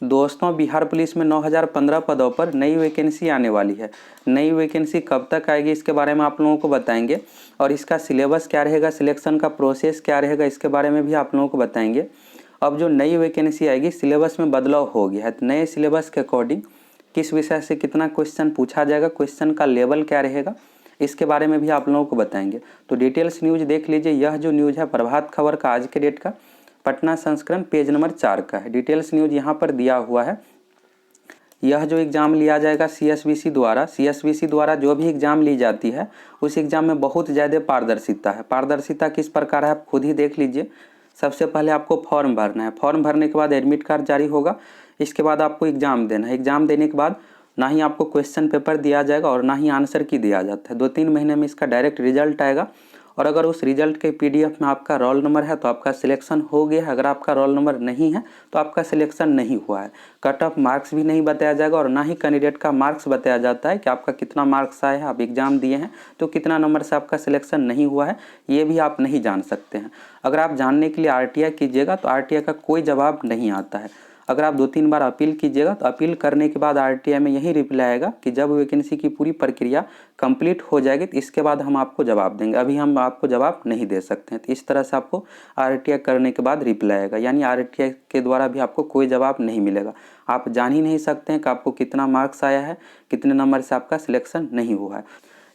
दोस्तों, बिहार पुलिस में 9015 पदों पर नई वैकेंसी आने वाली है। नई वैकेंसी कब तक आएगी इसके बारे में आप लोगों को बताएंगे, और इसका सिलेबस क्या रहेगा, सिलेक्शन का प्रोसेस क्या रहेगा, इसके बारे में भी आप लोगों को बताएंगे। अब जो नई वैकेंसी आएगी, सिलेबस में बदलाव हो गया है, तो नए सिलेबस के अकॉर्डिंग किस विषय से कितना क्वेश्चन पूछा जाएगा, क्वेश्चन का लेवल क्या रहेगा, इसके बारे में भी आप लोगों को बताएंगे। तो डिटेल्स न्यूज़ देख लीजिए। यह जो न्यूज़ है प्रभात खबर का आज के डेट का पटना संस्करण पेज नंबर 4 का है। डिटेल्स न्यूज़ यहाँ पर दिया हुआ है। यह जो एग्ज़ाम लिया जाएगा सीएसबीसी द्वारा जो भी एग्ज़ाम ली जाती है उस एग्ज़ाम में बहुत ज़्यादा पारदर्शिता है। पारदर्शिता किस प्रकार है आप खुद ही देख लीजिए। सबसे पहले आपको फॉर्म भरना है, फॉर्म भरने के बाद एडमिट कार्ड जारी होगा। इसके बाद आपको एग्ज़ाम देना है। एग्ज़ाम देने के बाद ना ही आपको क्वेश्चन पेपर दिया जाएगा और ना ही आंसर की दिया जाता है। 2-3 महीने में इसका डायरेक्ट रिजल्ट आएगा, और अगर उस रिजल्ट के पीडीएफ में आपका रोल नंबर है तो आपका सिलेक्शन हो गया है। अगर आपका रोल नंबर नहीं है तो आपका सिलेक्शन नहीं हुआ है। कट ऑफ मार्क्स भी नहीं बताया जाएगा और ना ही कैंडिडेट का मार्क्स बताया जाता है कि आपका कितना मार्क्स आया है, आप एग्ज़ाम दिए हैं तो कितना नंबर से आपका सिलेक्शन नहीं हुआ है, ये भी आप नहीं जान सकते हैं। अगर आप जानने के लिए आरटीआई कीजिएगा तो आरटीआई का कोई जवाब नहीं आता है। अगर आप 2-3 बार अपील कीजिएगा तो अपील करने के बाद आरटीआई में यही रिप्लाई आएगा कि जब वैकेंसी की पूरी प्रक्रिया कंप्लीट हो जाएगी तो इसके बाद हम आपको जवाब देंगे, अभी हम आपको जवाब नहीं दे सकते हैं। तो इस तरह से आपको आरटीआई करने के बाद रिप्लाई आएगा, यानी आरटीआई के द्वारा भी आपको कोई जवाब नहीं मिलेगा। आप जान ही नहीं सकते हैं कि आपको कितना मार्क्स आया है, कितने नंबर से आपका सिलेक्शन नहीं हुआ है।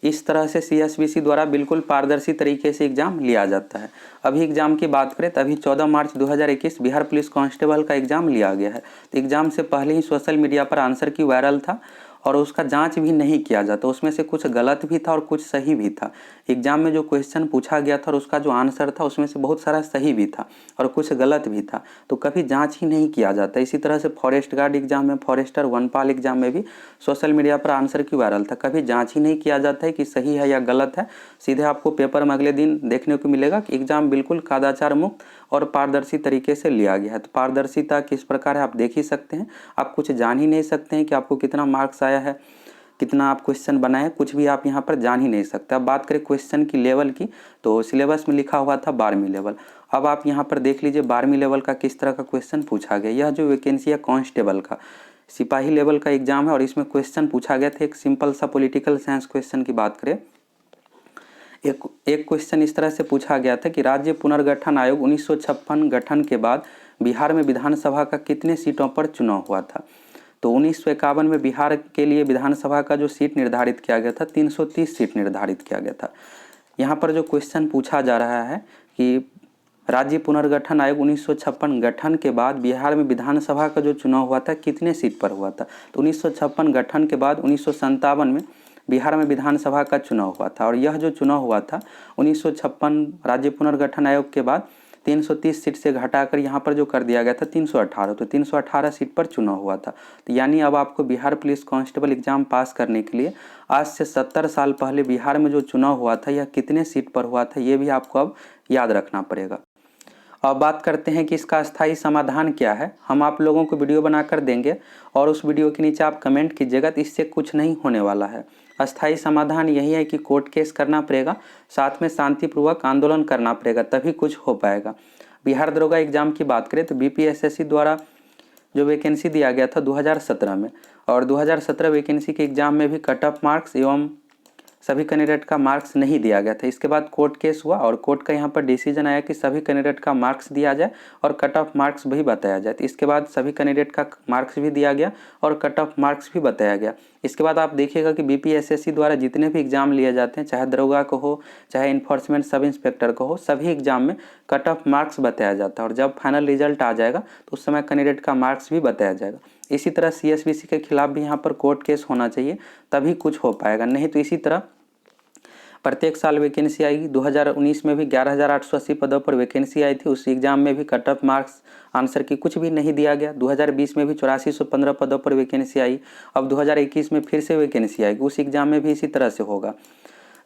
इस तरह से सीएसबीसी द्वारा बिल्कुल पारदर्शी तरीके से एग्ज़ाम लिया जाता है। अभी एग्ज़ाम की बात करें तो अभी 14 मार्च 2021 बिहार पुलिस कांस्टेबल का एग्ज़ाम लिया गया है। तो एग्ज़ाम से पहले ही सोशल मीडिया पर आंसर की वायरल था और उसका जांच भी नहीं किया जाता। उसमें से कुछ गलत भी था और कुछ सही भी था। एग्ज़ाम में जो क्वेश्चन पूछा गया था और उसका जो आंसर था उसमें से बहुत सारा सही भी था और कुछ गलत भी था, तो कभी जांच ही नहीं किया जाता। इसी तरह से फॉरेस्ट गार्ड एग्ज़ाम में, फॉरेस्टर वनपाल एग्ज़ाम में भी सोशल मीडिया पर आंसर की वायरल था। कभी जाँच ही नहीं किया जाता है कि सही है या गलत है। सीधे आपको पेपर में अगले दिन देखने को मिलेगा कि एग्ज़ाम बिल्कुल कदाचार मुक्त और पारदर्शी तरीके से लिया गया है। तो पारदर्शिता किस प्रकार है आप देख ही सकते हैं। आप कुछ जान ही नहीं सकते हैं कि आपको कितना मार्क्स आया है, कितना आप क्वेश्चन बनाए, कुछ भी आप यहाँ पर जान ही नहीं सकते। अब बात करें क्वेश्चन की लेवल की, तो सिलेबस में लिखा हुआ था 12वीं लेवल। अब आप यहाँ पर देख लीजिए 12वीं लेवल का किस तरह का क्वेश्चन पूछा गया। यह जो वैकेंसी है कांस्टेबल का सिपाही लेवल का एग्जाम है और इसमें क्वेश्चन पूछा गया था एक सिंपल सा पॉलिटिकल साइंस क्वेश्चन की बात करें। एक क्वेश्चन इस तरह से पूछा गया था कि राज्य पुनर्गठन आयोग 1956 गठन के बाद बिहार में विधानसभा का कितने सीटों पर चुनाव हुआ था। तो 1951 में बिहार के लिए विधानसभा का जो सीट निर्धारित किया गया था 330 सीट निर्धारित किया गया था। यहाँ पर जो क्वेश्चन पूछा जा रहा है कि राज्य पुनर्गठन आयोग 1956 गठन के बाद बिहार में विधानसभा का जो चुनाव हुआ था कितने सीट पर हुआ था। तो 1956 गठन के बाद 1957 में बिहार में विधानसभा का चुनाव हुआ था, और यह जो चुनाव हुआ था 1956 राज्य पुनर्गठन आयोग के बाद 330 सीट से घटाकर यहाँ पर जो कर दिया गया था 318, तो 318 सीट पर चुनाव हुआ था। तो यानी अब आपको बिहार पुलिस कांस्टेबल एग्जाम पास करने के लिए आज से 70 साल पहले बिहार में जो चुनाव हुआ था यह कितने सीट पर हुआ था, ये भी आपको अब याद रखना पड़ेगा। अब बात करते हैं कि इसका अस्थायी समाधान क्या है। हम आप लोगों को वीडियो बनाकर देंगे और उस वीडियो के नीचे आप कमेंट कीजिएगा, तो इससे कुछ नहीं होने वाला है। अस्थायी समाधान यही है कि कोर्ट केस करना पड़ेगा, साथ में शांतिपूर्वक आंदोलन करना पड़ेगा, तभी कुछ हो पाएगा। बिहार दरोगा एग्जाम की बात करें तो बीपीएसएससी द्वारा जो वैकेंसी दिया गया था 2017 में, और 2017 वैकेंसी के एग्जाम में भी कट ऑफ मार्क्स एवं सभी कैंडिडेट का मार्क्स नहीं दिया गया था। इसके बाद कोर्ट केस हुआ और कोर्ट का यहाँ पर डिसीजन आया कि सभी कैंडिडेट का मार्क्स दिया जाए और कट ऑफ मार्क्स भी बताया जाए। तो इसके बाद सभी कैंडिडेट का मार्क्स भी दिया गया और कट ऑफ मार्क्स भी बताया गया। इसके बाद आप देखिएगा कि बीपीएसएससी द्वारा जितने भी एग्जाम लिए जाते हैं, चाहे दरोगा को हो चाहे इन्फोर्समेंट सब इंस्पेक्टर को हो, सभी एग्जाम में कट ऑफ मार्क्स बताया जाता है और जब फाइनल रिजल्ट आ जाएगा तो उस समय कैंडिडेट का मार्क्स भी बताया जाएगा। इसी तरह सीएसबीसी के खिलाफ भी यहाँ पर कोर्ट केस होना चाहिए, तभी कुछ हो पाएगा, नहीं तो इसी तरह प्रत्येक साल वैकेंसी आएगी। 2019 में भी 11,880 पदों पर वैकेंसी आई थी, उस एग्जाम में भी कट ऑफ मार्क्स आंसर की कुछ भी नहीं दिया गया। 2020 में भी 8415 पदों पर वैकेंसी आई। अब 2021 में फिर से वैकेंसी आएगी, उस एग्जाम में भी इसी तरह से होगा।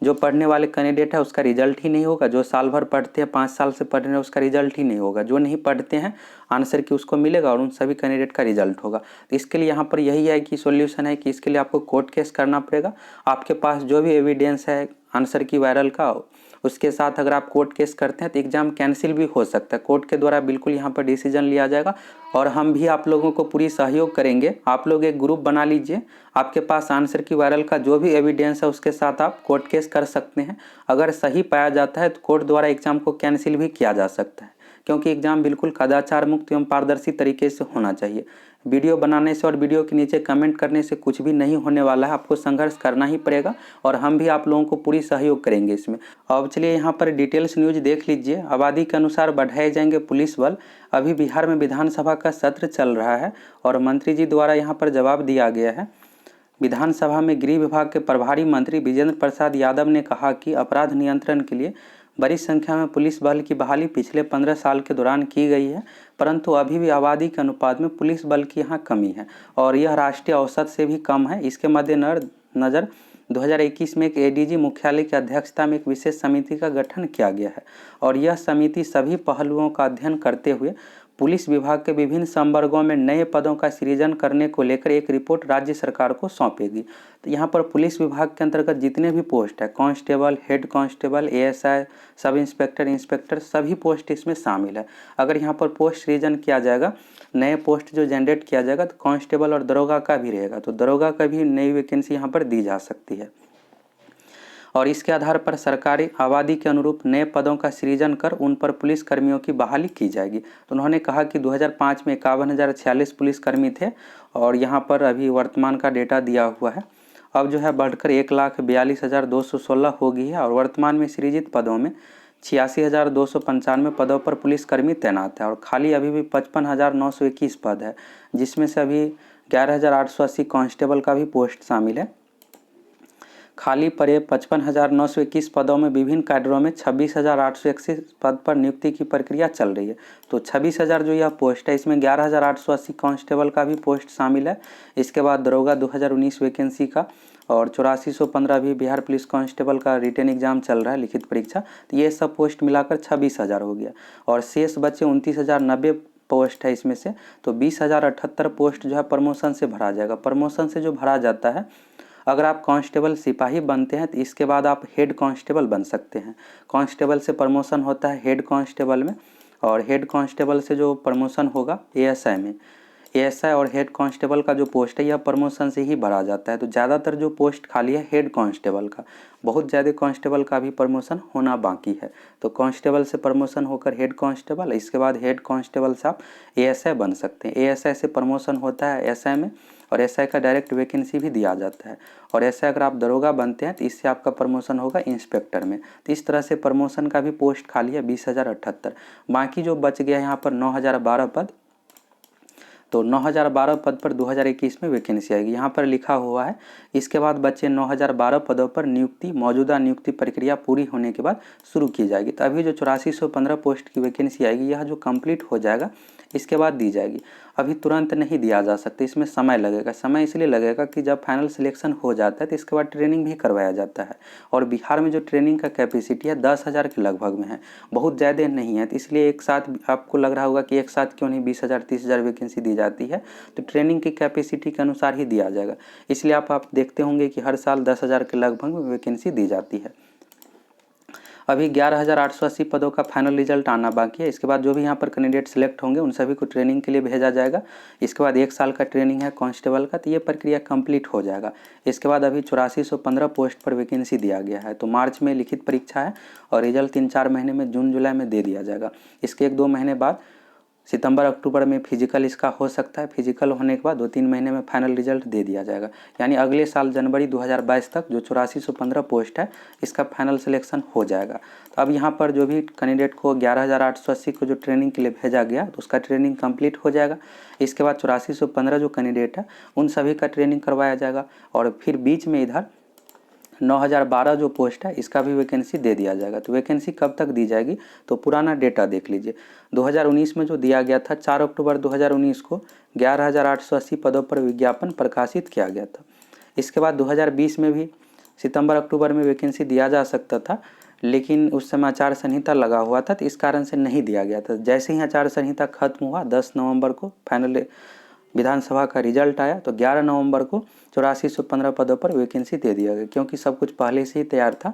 जो पढ़ने वाले कैंडिडेट है उसका रिजल्ट ही नहीं होगा, जो साल भर पढ़ते हैं 5 साल से पढ़ रहे हैं उसका रिजल्ट ही नहीं होगा, जो नहीं पढ़ते हैं आंसर की उसको मिलेगा और उन सभी कैंडिडेट का रिजल्ट होगा। तो इसके लिए यहाँ पर यही है कि सॉल्यूशन है कि इसके लिए आपको कोर्ट केस करना पड़ेगा। आपके पास जो भी एविडेंस है आंसर की वायरल का उसके साथ अगर आप कोर्ट केस करते हैं तो एग्ज़ाम कैंसिल भी हो सकता है। कोर्ट के द्वारा बिल्कुल यहाँ पर डिसीजन लिया जाएगा और हम भी आप लोगों को पूरी सहयोग करेंगे। आप लोग एक ग्रुप बना लीजिए, आपके पास आंसर की वायरल का जो भी एविडेंस है उसके साथ आप कोर्ट केस कर सकते हैं। अगर सही पाया जाता है तो कोर्ट द्वारा एग्ज़ाम को कैंसिल भी किया जा सकता है, क्योंकि एग्ज़ाम बिल्कुल कदाचार मुक्त एवं पारदर्शी तरीके से होना चाहिए। वीडियो बनाने से और वीडियो के नीचे कमेंट करने से कुछ भी नहीं होने वाला है, आपको संघर्ष करना ही पड़ेगा और हम भी आप लोगों को पूरी सहयोग करेंगे इसमें। अब चलिए यहाँ पर डिटेल्स न्यूज देख लीजिए। आबादी के अनुसार बढ़ाए जाएंगे पुलिस बल। अभी बिहार में विधानसभा का सत्र चल रहा है और मंत्री जी द्वारा यहाँ पर जवाब दिया गया है। विधानसभा में गृह विभाग के प्रभारी मंत्री विजेंद्र प्रसाद यादव ने कहा कि अपराध नियंत्रण के लिए बड़ी संख्या में पुलिस बल की बहाली पिछले 15 साल के दौरान की गई है, परंतु अभी भी आबादी के अनुपात में पुलिस बल की यहाँ कमी है और यह राष्ट्रीय औसत से भी कम है। इसके मद्देनजर 2021 में एक एडीजी मुख्यालय की अध्यक्षता में एक विशेष समिति का गठन किया गया है और यह समिति सभी पहलुओं का अध्ययन करते हुए पुलिस विभाग के विभिन्न संवर्गों में नए पदों का सृजन करने को लेकर एक रिपोर्ट राज्य सरकार को सौंपेगी। तो यहाँ पर पुलिस विभाग के अंतर्गत जितने भी पोस्ट है, constable, head constable, ASI, sub inspector, inspector, सभी पोस्ट इसमें शामिल है। अगर यहाँ पर पोस्ट सृजन किया जाएगा, नए पोस्ट जो जनरेट किया जाएगा तो कांस्टेबल और दरोगा का भी रहेगा, तो दरोगा का भी नई वैकेंसी यहाँ पर दी जा सकती है और इसके आधार पर सरकारी आबादी के अनुरूप नए पदों का सृजन कर उन पर पुलिस कर्मियों की बहाली की जाएगी। तो उन्होंने कहा कि 2005 में 51,046 पुलिसकर्मी थे और यहाँ पर अभी वर्तमान का डेटा दिया हुआ है। अब जो है बढ़कर 1,42,216 हो गई है और वर्तमान में सृजित पदों में 86,295 पदों पर पुलिसकर्मी तैनात है और खाली अभी भी 55,921 पद है, जिसमें से अभी 11,880 कांस्टेबल का भी पोस्ट शामिल है। खाली पड़े 55,921 पदों में विभिन्न कैडरों में 26,831 पद पर नियुक्ति की प्रक्रिया चल रही है। तो 26,000 जो यह पोस्ट है, इसमें 11,880 कांस्टेबल का भी पोस्ट शामिल है। इसके बाद दरोगा 2019 वैकेंसी का और 8415 भी बिहार पुलिस कांस्टेबल का रिटन एग्जाम चल रहा है, लिखित परीक्षा। तो ये सब पोस्ट मिलाकर 26,000 हो गया और शेष बचे 29,090 पोस्ट है इसमें से। तो 20,078 पोस्ट जो है प्रमोशन से भरा जाएगा। प्रमोशन से जो भरा जाता है, अगर आप कांस्टेबल सिपाही बनते हैं तो इसके बाद आप हेड कांस्टेबल बन सकते हैं। कांस्टेबल से प्रमोशन होता है हेड कांस्टेबल में और हेड कांस्टेबल से जो प्रमोशन होगा एएसआई में। एएसआई और हेड कांस्टेबल का जो पोस्ट है यह प्रमोशन से ही भरा जाता है। तो ज़्यादातर जो पोस्ट खाली है हेड कांस्टेबल का, बहुत ज़्यादा कांस्टेबल का भी प्रमोशन होना बाकी है। तो कांस्टेबल से प्रमोशन होकर हेड कांस्टेबल, इसके बाद हेड कांस्टेबल से आप एएसआई बन सकते हैं। एएसआई से प्रमोशन होता है एसआई में और एसआई का डायरेक्ट वैकेंसी भी दिया जाता है और एसआई अगर आप दरोगा बनते हैं तो इससे आपका प्रमोशन होगा इंस्पेक्टर में। तो इस तरह से प्रमोशन का भी पोस्ट खाली है 20,078। बाकी जो बच गया यहाँ पर 9,012 पद, तो 9,012 पद पर 2021 में वैकेंसी आएगी, यहाँ पर लिखा हुआ है। इसके बाद बचे 9,012 पदों पर नियुक्ति मौजूदा नियुक्ति प्रक्रिया पूरी होने के बाद शुरू की जाएगी। तो अभी जो 8415 पोस्ट की वैकेंसी आएगी, यह जो कंप्लीट हो जाएगा इसके बाद दी जाएगी। अभी तुरंत नहीं दिया जा सकता, इसमें समय लगेगा। समय इसलिए लगेगा कि जब फाइनल सिलेक्शन हो जाता है तो इसके बाद ट्रेनिंग भी करवाया जाता है और बिहार में जो ट्रेनिंग का कैपेसिटी है 10,000 के लगभग में है, बहुत ज़्यादा नहीं है। तो इसलिए एक साथ आपको लग रहा होगा कि एक साथ क्यों नहीं 20,000 30,000 वैकेंसी दी जाती है, तो ट्रेनिंग की कैपेसिटी के अनुसार ही दिया जाएगा। इसलिए आप देखते होंगे कि हर साल 10,000 के लगभग में वैकेंसी दी जाती है। अभी 11,880 पदों का फाइनल रिजल्ट आना बाकी है। इसके बाद जो भी यहाँ पर कैंडिडेट सेलेक्ट होंगे उन सभी को ट्रेनिंग के लिए भेजा जाएगा। इसके बाद 1 साल का ट्रेनिंग है कांस्टेबल का, तो ये प्रक्रिया कंप्लीट हो जाएगा। इसके बाद अभी 8415 पोस्ट पर वैकेंसी दिया गया है। तो मार्च में लिखित परीक्षा है और रिजल्ट 3-4 महीने में जून जुलाई में दे दिया जाएगा। इसके 1-2 महीने बाद सितंबर अक्टूबर में फिजिकल इसका हो सकता है। फिजिकल होने के बाद 2-3 महीने में फाइनल रिजल्ट दे दिया जाएगा। यानी अगले साल जनवरी 2022 तक जो 8415 पोस्ट है इसका फाइनल सिलेक्शन हो जाएगा। तो अब यहाँ पर जो भी कैंडिडेट को 11,880 को जो ट्रेनिंग के लिए भेजा गया तो उसका ट्रेनिंग कंप्लीट हो जाएगा। इसके बाद 8415 जो कैंडिडेट है उन सभी का ट्रेनिंग करवाया जाएगा और फिर बीच में इधर 9,012 जो पोस्ट है इसका भी वैकेंसी दे दिया जाएगा। तो वैकेंसी कब तक दी जाएगी, तो पुराना डेटा देख लीजिए। 2019 में जो दिया गया था 4 अक्टूबर 2019 को 11,880 पदों पर विज्ञापन प्रकाशित किया गया था। इसके बाद 2020 में भी सितंबर अक्टूबर में वैकेंसी दिया जा सकता था, लेकिन उस समय आचार संहिता लगा हुआ था, तो इस कारण से नहीं दिया गया था। जैसे ही आचार संहिता खत्म हुआ 10 नवंबर को फाइनल विधानसभा का रिजल्ट आया, तो 11 नवंबर को 8415 पदों पर वैकेंसी दे दिया गया, क्योंकि सब कुछ पहले से ही तैयार था।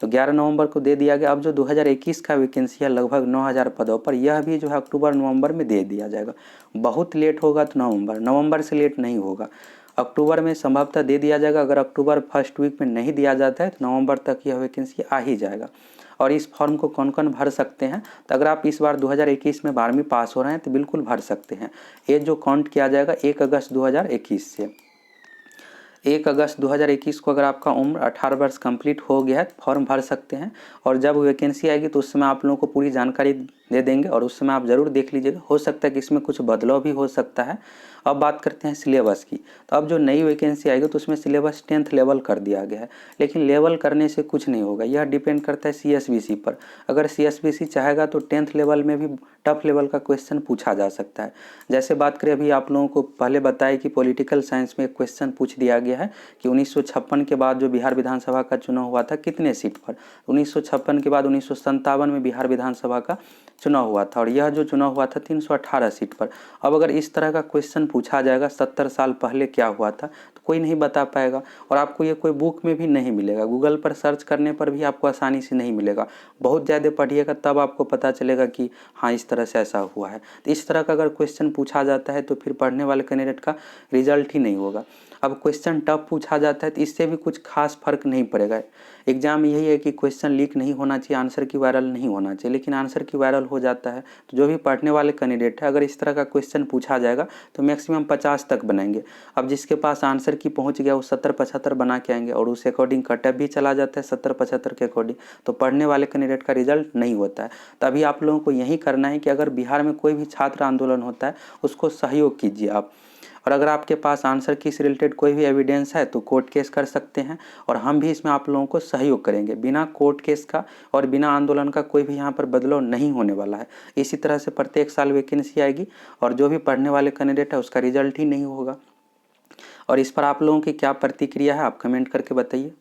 तो 11 नवंबर को दे दिया गया। अब जो 2021 का वैकेंसी है लगभग 9000 पदों पर, यह भी जो है अक्टूबर नवंबर में दे दिया जाएगा। बहुत लेट होगा तो नवंबर से लेट नहीं होगा, अक्टूबर में संभवतः दे दिया जाएगा। अगर अक्टूबर फर्स्ट वीक में नहीं दिया जाता है तो नवंबर तक यह वैकेंसी आ ही जाएगा। और इस फॉर्म को कौन कौन भर सकते हैं, तो अगर आप इस बार 2021 में 12वीं पास हो रहे हैं तो बिल्कुल भर सकते हैं। ये जो काउंट किया जाएगा 1 अगस्त 2021 से। 1 अगस्त 2021 को अगर आपका उम्र 18 वर्ष कंप्लीट हो गया है तो फॉर्म भर सकते हैं। और जब वैकेंसी आएगी तो उस समय आप लोगों को पूरी जानकारी दे देंगे और उस समय आप ज़रूर देख लीजिएगा। हो सकता है कि इसमें कुछ बदलाव भी हो सकता है। अब बात करते हैं सिलेबस की। तो अब जो नई वैकेंसी आएगी तो उसमें सिलेबस 10th लेवल कर दिया गया है, लेकिन लेवल करने से कुछ नहीं होगा, यह डिपेंड करता है CSBC पर। अगर CSBC चाहेगा तो 10th लेवल में भी टफ लेवल का क्वेश्चन पूछा जा सकता है। जैसे बात करें, अभी आप लोगों को पहले बताया कि पॉलिटिकल साइंस में एक क्वेश्चन पूछ दिया गया है कि 1956 के बाद जो बिहार विधानसभा का चुनाव हुआ था कितने सीट पर। 1956 के बाद 1957 में बिहार विधानसभा का चुनाव हुआ था और यह जो चुनाव हुआ था 318 सीट पर। अब अगर इस तरह का क्वेश्चन पूछा जाएगा 70 साल पहले क्या हुआ था, तो कोई नहीं बता पाएगा और आपको ये कोई बुक में भी नहीं मिलेगा, गूगल पर सर्च करने पर भी आपको आसानी से नहीं मिलेगा। बहुत ज़्यादा पढ़िएगा तब आपको पता चलेगा कि हाँ इस तरह से ऐसा हुआ है। तो इस तरह का अगर क्वेश्चन पूछा जाता है तो फिर पढ़ने वाले कैंडिडेट का रिजल्ट ही नहीं होगा। अब क्वेश्चन टफ पूछा जाता है तो इससे भी कुछ खास फर्क नहीं पड़ेगा। एग्जाम यही है कि क्वेश्चन लीक नहीं होना चाहिए, आंसर की वायरल नहीं होना चाहिए, लेकिन आंसर की वायरल हो जाता है। तो जो भी पढ़ने वाले कैंडिडेट है, अगर इस तरह का क्वेश्चन पूछा जाएगा तो मैक्सिमम 50 तक बनाएंगे। अब जिसके पास आंसर की पहुंच गया वो 70-75 बना के आएंगे और उस अकॉर्डिंग कटअप भी चला जाता है 70-75 के अकॉर्डिंग। तो पढ़ने वाले कैंडिडेट का रिजल्ट नहीं होता है। तभी आप लोगों को यही करना है कि अगर बिहार में कोई भी छात्र आंदोलन होता है उसको सहयोग कीजिए आप। और अगर आपके पास आंसर की से रिलेटेड कोई भी एविडेंस है तो कोर्ट केस कर सकते हैं और हम भी इसमें आप लोगों को सहयोग करेंगे। बिना कोर्ट केस का और बिना आंदोलन का कोई भी यहाँ पर बदलाव नहीं होने वाला है। इसी तरह से प्रत्येक साल वैकेंसी आएगी और जो भी पढ़ने वाले कैंडिडेट है उसका रिजल्ट ही नहीं होगा। और इस पर आप लोगों की क्या प्रतिक्रिया है आप कमेंट करके बताइए।